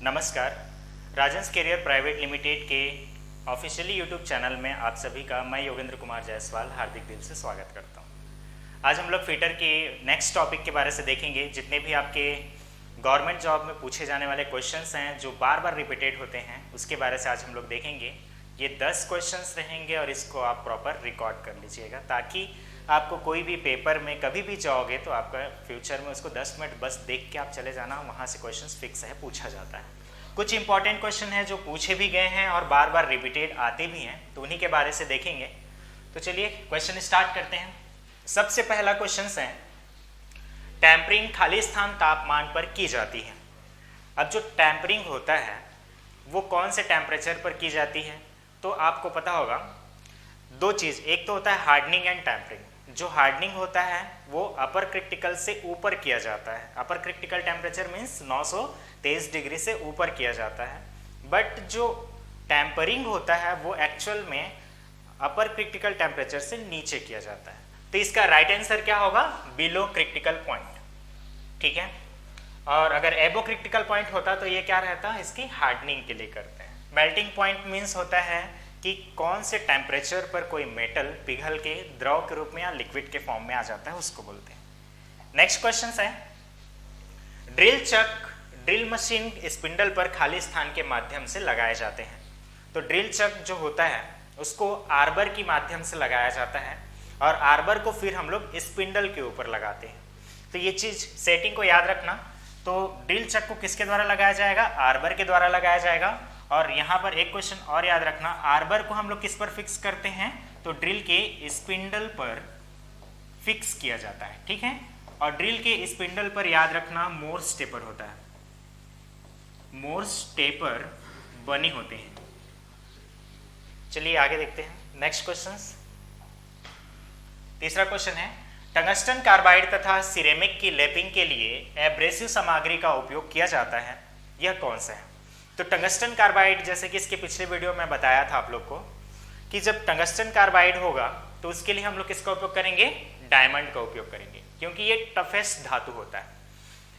नमस्कार। Rajans career private limited के officially YouTube channel में आप सभी का मैं योगेंद्र कुमार जायसवाल हार्दिक दिल से स्वागत करता हूं। आज हम लोग फिटर के नेक्स्ट टॉपिक के बारे से देखेंगे। जितने भी आपके गवर्नमेंट जॉब में पूछे जाने वाले क्वेश्चंस हैं जो बार बार रिपीटेड होते हैं, उसके बारे से आज हम लोग देखेंगे। ये 10 क्वेश्चंस रहेंगे और इसको आप प्रॉपर रिकॉर्ड कर लीजिएगा ताकि आपको कोई भी पेपर में कभी भी जाओगे तो आपका फ्यूचर में उसको 10 मिनट बस देख के आप चले जाना, वहाँ से क्वेश्चंस फिक्स है, पूछा जाता है। कुछ इंपॉर्टेंट क्वेश्चन है जो पूछे भी गए हैं और बार बार रिपीटेड आते भी हैं, तो उन्हीं के बारे से देखेंगे। तो चलिए क्वेश्चन स्टार्ट करते हैं। सबसे पहला क्वेश्चन है, टैंपरिंग खाली स्थान तापमान पर की जाती है। अब जो टैंपरिंग होता है वो कौन से टेम्परेचर पर की जाती है? तो आपको पता होगा दो चीज़, एक तो होता है हार्डनिंग एंड टैंपरिंग। जो हार्डनिंग होता है वो अपर क्रिटिकल से ऊपर किया जाता है। अपर क्रिटिकल टेम्परेचर मीन्स 923 डिग्री से ऊपर किया जाता है। बट जो टैंपरिंग होता है वो एक्चुअल में अपर क्रिटिकल टेम्परेचर से नीचे किया जाता है। तो इसका राइट आंसर क्या होगा? Below critical point. ठीक है। और अगर एबो क्रिटिकल पॉइंट होता तो ये क्या रहता है? इसकी हार्डनिंग के लिए करते हैं। मेल्टिंग पॉइंट मीन्स होता है कि कौन से टेम्परेचर पर कोई मेटल पिघल के द्रव के रूप में या लिक्विड के फॉर्म में आ जाता है, उसको बोलते हैं। नेक्स्ट क्वेश्चन है, drill chuck drill machine spindle पर खाली स्थान के माध्यम से लगाए जाते हैं। तो ड्रिल चक जो होता है उसको आर्बर के माध्यम से लगाया जाता है और आर्बर को फिर हम लोग स्पिंडल के ऊपर लगाते हैं। तो ये चीज सेटिंग को याद रखना। तो ड्रिल चक को किसके द्वारा लगाया जाएगा? आर्बर के द्वारा लगाया जाएगा। और यहाँ पर एक क्वेश्चन और याद रखना, आर्बर को हम लोग किस पर फिक्स करते हैं? तो ड्रिल के स्पिंडल पर फिक्स किया जाता है। ठीक है। और ड्रिल के स्पिंडल पर याद रखना मोर्स टेपर होता है, मोर्स टेपर बने होते हैं। चलिए आगे देखते हैं नेक्स्ट क्वेश्चन। तीसरा क्वेश्चन है, टंगस्टन कार्बाइड तथा सिरेमिक की लैपिंग के लिए एब्रेसिव सामग्री का उपयोग किया जाता है, यह कौन सा है? तो टंगस्टन कार्बाइड, जैसे कि इसके पिछले वीडियो में बताया था आप लोग को कि जब टंगस्टन कार्बाइड होगा तो उसके लिए हम लोग किसका उपयोग करेंगे? डायमंड का उपयोग करेंगे, क्योंकि ये टफेस्ट धातु होता है।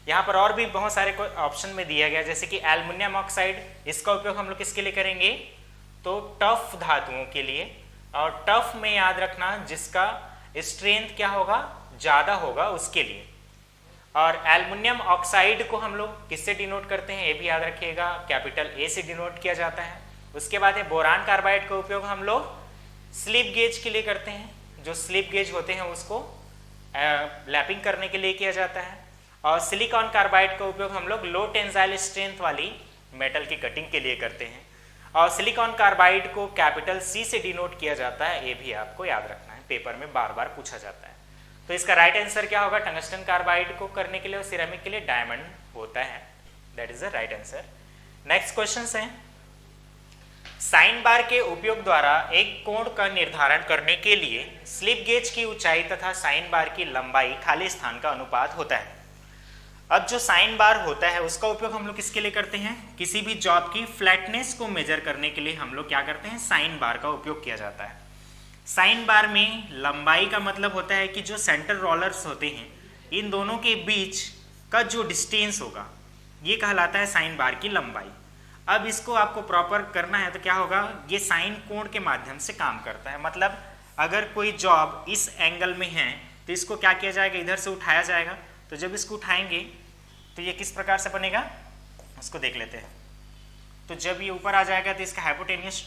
यहाँ पर और भी बहुत सारे ऑप्शन में दिया गया, जैसे कि एल्युमिनियम ऑक्साइड, इसका उपयोग हम लोग किसके लिए करेंगे? तो टफ धातुओं के लिए। और टफ में याद रखना जिसका स्ट्रेंथ क्या होगा? ज्यादा होगा, उसके लिए। और एल्युमिनियम ऑक्साइड को हम लोग किससे डिनोट करते हैं? ये भी याद रखिएगा, कैपिटल ए से डिनोट किया जाता है। उसके बाद है बोरान कार्बाइड का उपयोग हम लोग स्लिप गेज के लिए करते हैं। जो स्लिप गेज होते हैं उसको लैपिंग करने के लिए किया जाता है। और सिलिकॉन कार्बाइड का उपयोग हम लोग लो टेंसाइल स्ट्रेंथ वाली मेटल की कटिंग के लिए करते हैं। और सिलिकॉन कार्बाइड को कैपिटल सी से डिनोट किया जाता है, ये भी आपको याद रखना है, पेपर में बार बार पूछा जाता है। तो इसका राइट आंसर क्या होगा? टंगस्टन कार्बाइड को करने के लिए और सिरेमिक के लिए डायमंड होता है। That is the right answer. Next question है, साइन बार के उपयोग द्वारा एक कोण का निर्धारण करने के लिए स्लिप गेज की ऊंचाई तथा साइन बार की लंबाई खाली स्थान का अनुपात होता है। अब जो साइन बार होता है उसका उपयोग हम लोग किसके लिए करते हैं? किसी भी जॉब की फ्लैटनेस को मेजर करने के लिए हम लोग क्या करते हैं? साइन बार का उपयोग किया जाता है। साइन बार में लंबाई का मतलब होता है कि जो सेंटर रोलर्स होते हैं इन दोनों के बीच का जो डिस्टेंस होगा ये कहलाता है साइन बार की लंबाई। अब इसको आपको प्रॉपर करना है तो क्या होगा? ये साइन कोण के माध्यम से काम करता है। मतलब अगर कोई जॉब इस एंगल में है तो इसको क्या किया जाएगा? इधर से उठाया जाएगा। तो जब इसको उठाएंगे तो ये किस प्रकार से बनेगा उसको देख लेते हैं। तो जब ये ऊपर आ जाएगा तो इसका हाइपोटेन्यूस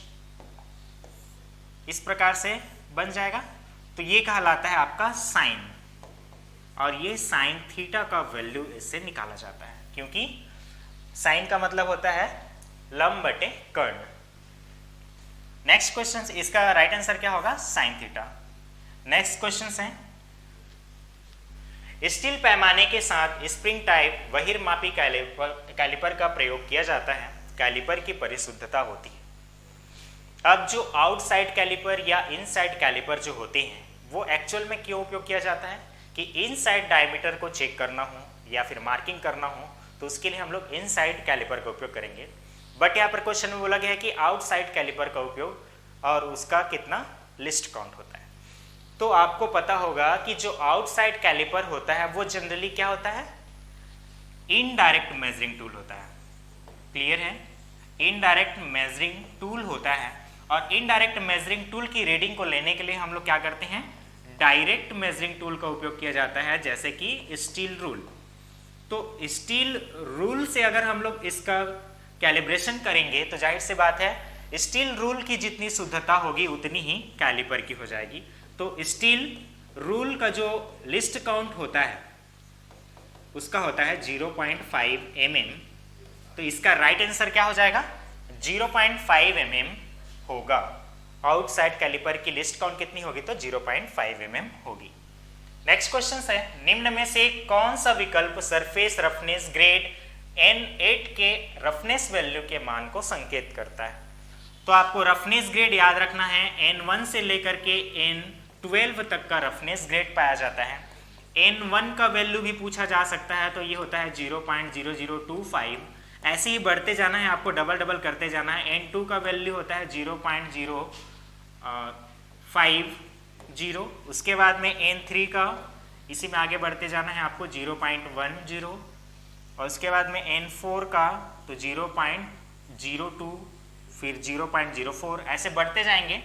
इस प्रकार से बन जाएगा। तो ये कहलाता है आपका साइन, और ये साइन थीटा का वैल्यू इससे निकाला जाता है, क्योंकि साइन का मतलब होता है लंब बटे कर्ण। नेक्स्ट क्वेश्चन, इसका राइट आंसर क्या होगा? Sine theta. नेक्स्ट क्वेश्चन है, स्टील पैमाने के साथ स्प्रिंग टाइप बहिर्मापी कैलिपर का प्रयोग किया जाता है, कैलिपर की परिशुद्धता होती है। अब जो आउटसाइड कैलिपर या इनसाइड कैलिपर जो होते हैं वो एक्चुअल में क्यों उपयोग किया जाता है? कि इनसाइड डायमीटर को चेक करना हो या फिर मार्किंग करना हो तो उसके लिए हम लोग इनसाइड कैलिपर का उपयोग करेंगे। बट यहाँ पर क्वेश्चन में बोला गया है कि आउटसाइड कैलिपर का उपयोग और उसका कितना लिस्ट काउंट होता है। तो आपको पता होगा कि जो आउटसाइड कैलिपर होता है वो जनरली क्या होता है? इनडायरेक्ट मेजरिंग टूल होता है। क्लियर है? इनडायरेक्ट मेजरिंग टूल होता है और इनडायरेक्ट मेजरिंग टूल की रीडिंग को लेने के लिए हम लोग क्या करते हैं, डायरेक्ट मेजरिंग टूल का उपयोग किया जाता है, जैसे कि स्टील रूल। तो स्टील रूल से अगर हम लोग इसका कैलिब्रेशन करेंगे तो जाहिर सी बात है स्टील रूल की जितनी शुद्धता होगी उतनी ही कैलिपर की हो जाएगी। तो स्टील रूल का जो लिस्ट काउंट होता है उसका होता है 0.5 mm। तो इसका राइट आंसर क्या हो जाएगा, 0.5 mm होगा। आउटसाइड कैलिपर की लिस्ट काउंट कितनी होगी, तो 0.5 mm होगी। नेक्स्ट क्वेश्चन है, निम्न में से कौन सा विकल्प सरफेस रफनेस ग्रेड N8 के रफनेस वैल्यू के मान को संकेत करता है? तो आपको रफनेस ग्रेड याद रखना है, N1 से लेकर के N12 तक का रफनेस ग्रेड पाया जाता है। N1 का वैल्यू भी पूछा जा सकता है, तो ये होता है 0.0025। ऐसे ही बढ़ते जाना है, आपको डबल डबल करते जाना है। N2 का वैल्यू होता है 0.050। उसके बाद में N3 का, इसी में आगे बढ़ते जाना है आपको 0.10, और उसके बाद में N4 का तो 0.02, फिर 0.04, ऐसे बढ़ते जाएंगे।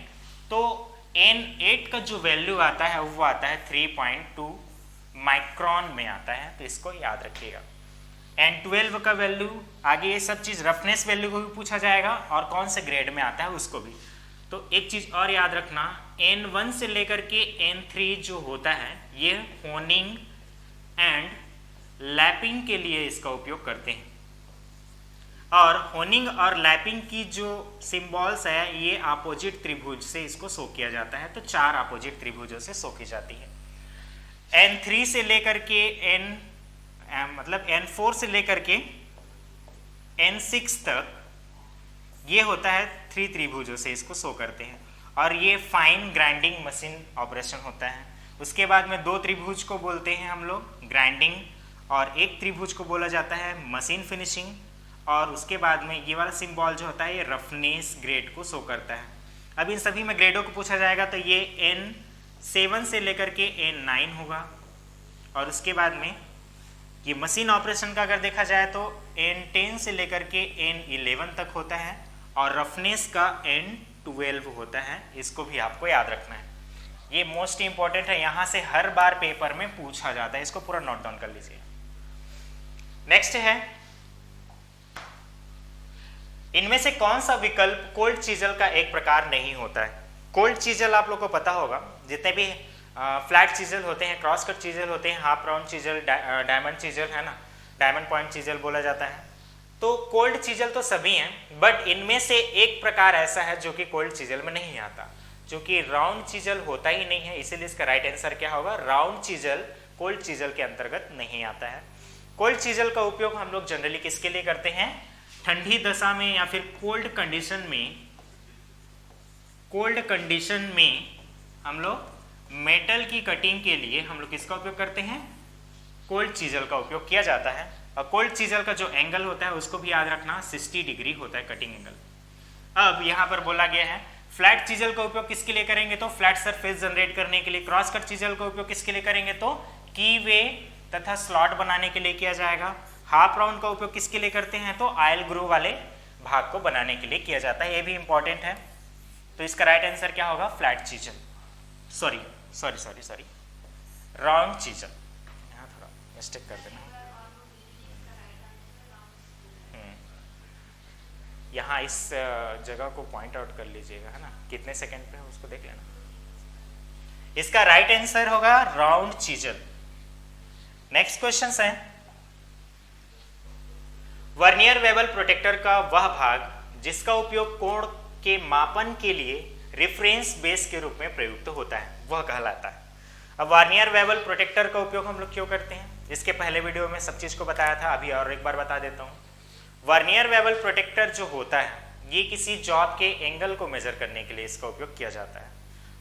तो N8 का जो वैल्यू आता है वो आता है 3.2 माइक्रोन में आता है, तो इसको याद रखिएगा। N12 का वैल्यू, आगे ये सब चीज़ रफनेस वैल्यू को भी पूछा जाएगा और कौन से ग्रेड में आता है उसको भी। तो एक चीज़ और याद रखना, N1 से लेकर के N3 जो होता है ये होनिंग एंड लैपिंग के लिए इसका उपयोग करते हैं। और होनिंग और लैपिंग की जो सिंबल्स है ये अपोजिट त्रिभुज से इसको शो किया जाता है, तो 4 अपोजिट त्रिभुजों से शो की जाती है। N3 से लेकर के N4 से लेकर के N6 तक ये होता है 3 त्रिभुजों से इसको शो करते हैं, और ये फाइन ग्राइंडिंग मशीन ऑपरेशन होता है। उसके बाद में 2 त्रिभुज को बोलते हैं हम लोग ग्राइंडिंग, और 1 त्रिभुज को बोला जाता है मशीन फिनिशिंग, और उसके बाद में ये वाला सिंबल जो होता है ये रफनेस ग्रेड को शो करता है। अब इन सभी में ग्रेडों को पूछा जाएगा, तो ये N7 से लेकर के N9 होगा, और उसके बाद में ये मशीन ऑपरेशन का अगर देखा जाए तो N10 से लेकर के N11 तक होता है, और रफनेस का N12 होता है। इसको भी आपको याद रखना है, ये मोस्ट इंपॉर्टेंट है, यहाँ से हर बार पेपर में पूछा जाता है, इसको पूरा नोट डाउन कर लीजिए। नेक्स्ट है, इनमें से कौन सा विकल्प कोल्ड चीजल का एक प्रकार नहीं होता है? कोल्ड चीजल आप लोग को पता होगा, जितने भी फ्लैट चीजल होते हैं, क्रॉस कट चीजल होते हैं, half round chisel, diamond chisel है ना, डायमंड पॉइंट चीजल बोला जाता है। तो कोल्ड चीजल तो सभी हैं, बट इनमें से एक प्रकार ऐसा है जो कि कोल्ड चीजल में नहीं आता, जो कि राउंड चीजल होता ही नहीं है, इसीलिए इसका राइट आंसर क्या होगा, राउंड चीजल कोल्ड चीजल के अंतर्गत नहीं आता है। कोल्ड चीजल का उपयोग हम लोग जनरली किसके लिए करते हैं, ठंडी दशा में या फिर कोल्ड कंडीशन में हम लोग मेटल की कटिंग के लिए हम लोग किसका उपयोग करते हैं, कोल्ड चीजल का उपयोग किया जाता है। और कोल्ड चीजल का जो एंगल होता है उसको भी याद रखना, 60 डिग्री होता है कटिंग एंगल। अब यहाँ पर बोला गया है फ्लैट चीजल का उपयोग किसके लिए करेंगे, तो फ्लैट सरफेस जनरेट करने के लिए। क्रॉस कट चीजल का उपयोग किसके लिए करेंगे, तो कीवे तथा स्लॉट बनाने के लिए किया जाएगा। हाफ राउंड का उपयोग किसके लिए करते हैं, तो आयल ग्रू वाले भाग को बनाने के लिए किया जाता है, ये भी इंपॉर्टेंट है। तो इसका राइट आंसर क्या होगा, flat chisel, sorry round chisel, यहाँ थोड़ा मिस्टेक कर देना। यहाँ इस जगह को पॉइंट आउट कर लीजिएगा, है ना, कितने सेकंड पे है उसको देख लेना। इसका राइट आंसर होगा राउंड चीजल। नेक्स्ट क्वेश्चन है, वर्नियर वेबल प्रोटेक्टर का वह भाग जिसका उपयोग कोण के मापन के लिए रेफरेंस बेस के रूप में प्रयुक्त होता है वह कहलाता है। अब वर्नियर वेबल प्रोटेक्टर का उपयोग हम लोग क्यों करते हैं, इसके पहले वीडियो में सब चीज को बताया था, अभी और एक बार बता देता हूँ। वर्नियर वेबल प्रोटेक्टर जो होता है ये किसी जॉब के एंगल को मेजर करने के लिए इसका उपयोग किया जाता है।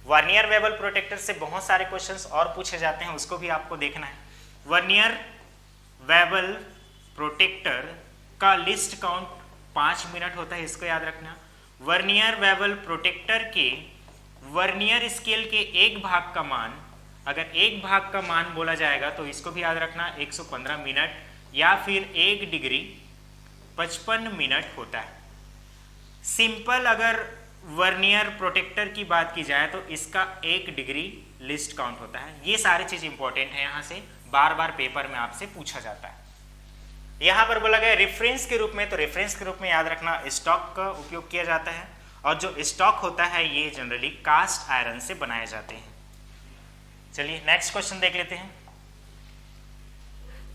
वर्नियर वेबल प्रोटेक्टर से बहुत सारे क्वेश्चंस और पूछे जाते हैं, उसको भी आपको देखना है। वर्नियर वेबल प्रोटेक्टर का लिस्ट काउंट 5 मिनट होता है, इसको याद रखना। वर्नियर वेबल प्रोटेक्टर के वर्नियर स्केल के एक भाग का मान, अगर एक भाग का मान बोला जाएगा तो इसको भी याद रखना 115 मिनट या फिर 1 डिग्री 55 मिनट होता है। सिंपल अगर वर्नियर प्रोटेक्टर की बात की जाए तो इसका 1 डिग्री लिस्ट काउंट होता है। ये सारी चीज इंपॉर्टेंट है, यहाँ से बार बार पेपर में आपसे पूछा जाता है। यहाँ पर बोला गया रेफरेंस के रूप में, तो रेफरेंस के रूप में याद रखना स्टॉक का उपयोग किया जाता है, और जो स्टॉक होता है ये जनरली कास्ट आयरन से बनाए जाते हैं। चलिए नेक्स्ट क्वेश्चन देख लेते हैं।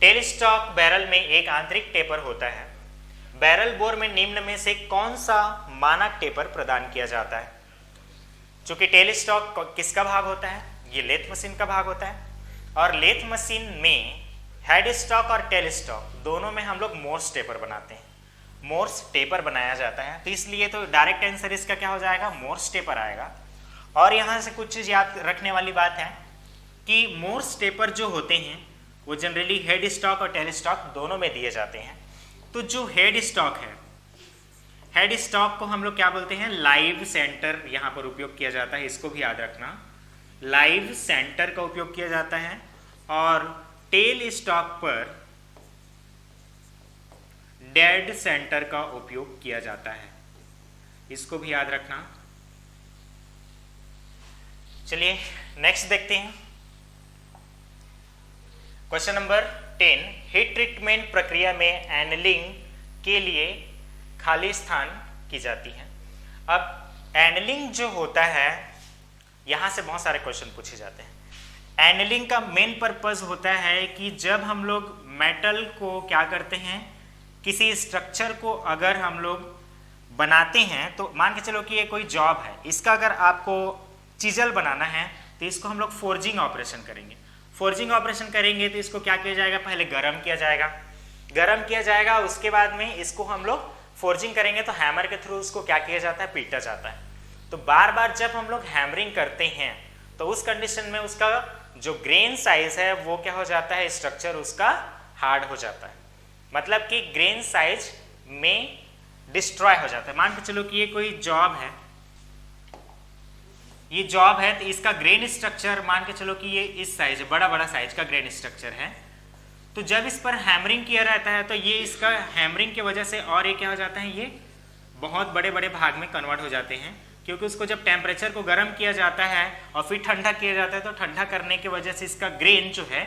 टेल स्टॉक बैरल में एक आंतरिक टेपर होता है। बैरल बोर में निम्न में से कौन सा मानक टेपर प्रदान किया जाता है? चूंकि टेल स्टॉक किसका भाग होता है? ये लेथ मशीन का भाग होता है, और लेथ मशीन में हेड स्टॉक और टेल स्टॉक दोनों में हम लोग मोर्स टेपर बनाते हैं। मोर्स टेपर बनाया जाता है, तो इसलिए तो डायरेक्ट आंसर इसका क्या हो जाएगा? मोर्स टेपर आएगा। और यहाँ से कुछ चीज याद रखने वाली बात है कि मोर्स टेपर जो होते हैं वो जनरली हेड स्टॉक और टेल स्टॉक दोनों में दिए जाते हैं। तो जो हेड स्टॉक है, हेड स्टॉक को हम लोग क्या बोलते हैं? लाइव सेंटर यहाँ पर उपयोग किया जाता है, इसको भी याद रखना। लाइव सेंटर का उपयोग किया जाता है, और टेल स्टॉक पर डेड सेंटर का उपयोग किया जाता है, इसको भी याद रखना। चलिए नेक्स्ट देखते हैं। क्वेश्चन नंबर 10, हीट ट्रीटमेंट प्रक्रिया में एनलिंग के लिए खाली स्थान की जाती है। अब एनलिंग जो होता है, यहां से बहुत सारे क्वेश्चन पूछे जाते हैं। एनलिंग का मेन पर्पस होता है कि जब हम लोग मेटल को क्या करते हैं, किसी स्ट्रक्चर को अगर हम लोग बनाते हैं, तो मान के चलो कि ये कोई जॉब है, इसका अगर आपको चिजल बनाना है तो इसको हम लोग फोर्जिंग ऑपरेशन करेंगे। फोर्जिंग ऑपरेशन करेंगे तो इसको क्या किया जाएगा? पहले गर्म किया जाएगा, गर्म किया जाएगा, उसके बाद में इसको हम लोग फोर्जिंग करेंगे तो हैमर के थ्रू उसको क्या किया जाता है? पीटा जाता है। तो बार बार जब हम लोग हैमरिंग करते हैं तो उस कंडीशन में उसका जो ग्रेन साइज है वो क्या हो जाता है? स्ट्रक्चर उसका हार्ड हो जाता है, मतलब कि ग्रेन साइज में डिस्ट्रॉय हो जाता है। मान के चलो कि ये कोई जॉब है, ये जॉब है, तो इसका ग्रेन स्ट्रक्चर मान के चलो कि ये इस साइज है, बड़ा बड़ा साइज का ग्रेन स्ट्रक्चर है। तो जब इस पर हैमरिंग किया रहता है तो ये इसका हैमरिंग की वजह से और ये क्या हो जाता है? ये बहुत बड़े बड़े भाग में कन्वर्ट हो जाते हैं, क्योंकि उसको जब टेम्परेचर को गर्म किया जाता है और फिर ठंडा किया जाता है, तो ठंडा करने की वजह से इसका ग्रेन जो है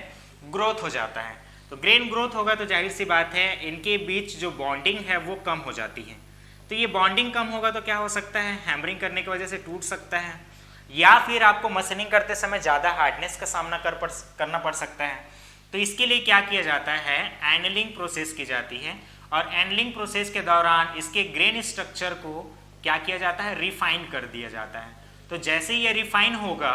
ग्रोथ हो जाता है। तो ग्रेन ग्रोथ होगा तो जाहिर सी बात है इनके बीच जो बॉन्डिंग है वो कम हो जाती है। तो ये बॉन्डिंग कम होगा तो क्या हो सकता है? हैमरिंग करने की वजह से टूट सकता है, या फिर आपको मशीनिंग करते समय ज़्यादा हार्डनेस का सामना करना पड़ सकता है। तो इसके लिए क्या किया जाता है? एनलिंग प्रोसेस की जाती है, और एनलिंग प्रोसेस के दौरान इसके ग्रेन स्ट्रक्चर को क्या किया जाता है? रिफाइन कर दिया जाता है। तो जैसे ये रिफाइन होगा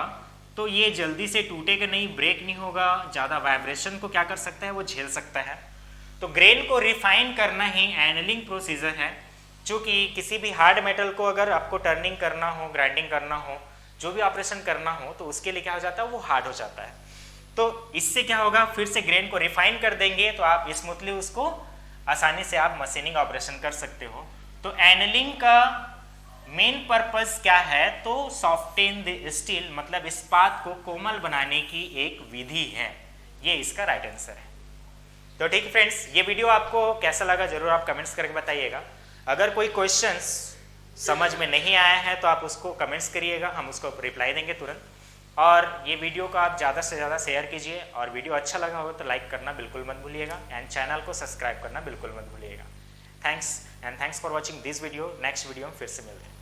तो ये जल्दी से टूटेगा नहीं, ब्रेक नहीं होगा, ज़्यादा वाइब्रेशन को क्या कर सकता है? वो झेल सकता है। तो ग्रेन को रिफाइन करना ही एनलिंग प्रोसीजर है। चूँकि किसी भी हार्ड मेटल को अगर आपको टर्निंग करना हो, ग्राइंडिंग करना हो, जो भी ऑपरेशन करना हो, तो उसके लिए क्या हो जाता है? वो हार्ड हो जाता है। तो इससे क्या होगा? फिर से ग्रेन को रिफाइन कर देंगे तो आप स्मूथली उसको आसानी से आप मशीनिंग ऑपरेशन कर सकते हो। तो एनलिंग का मेन पर्पस क्या है? तो सॉफ्टेन द स्टील, मतलब इस्पात को कोमल बनाने की एक विधि है। ये इसका राइट आंसर है। तो ठीक है फ्रेंड्स, ये वीडियो आपको कैसा लगा जरूर आप कमेंट्स करके बताइएगा। अगर कोई क्वेश्चंस समझ में नहीं आया है तो आप उसको कमेंट्स करिएगा, हम उसको रिप्लाई देंगे तुरंत। और ये वीडियो को आप ज़्यादा से ज़्यादा शेयर कीजिए, और वीडियो अच्छा लगा हो तो लाइक करना बिल्कुल मत भूलिएगा, एंड चैनल को सब्सक्राइब करना बिल्कुल मत भूलिएगा। Thanks for watching this video. Next video में फिर से मिलते हैं।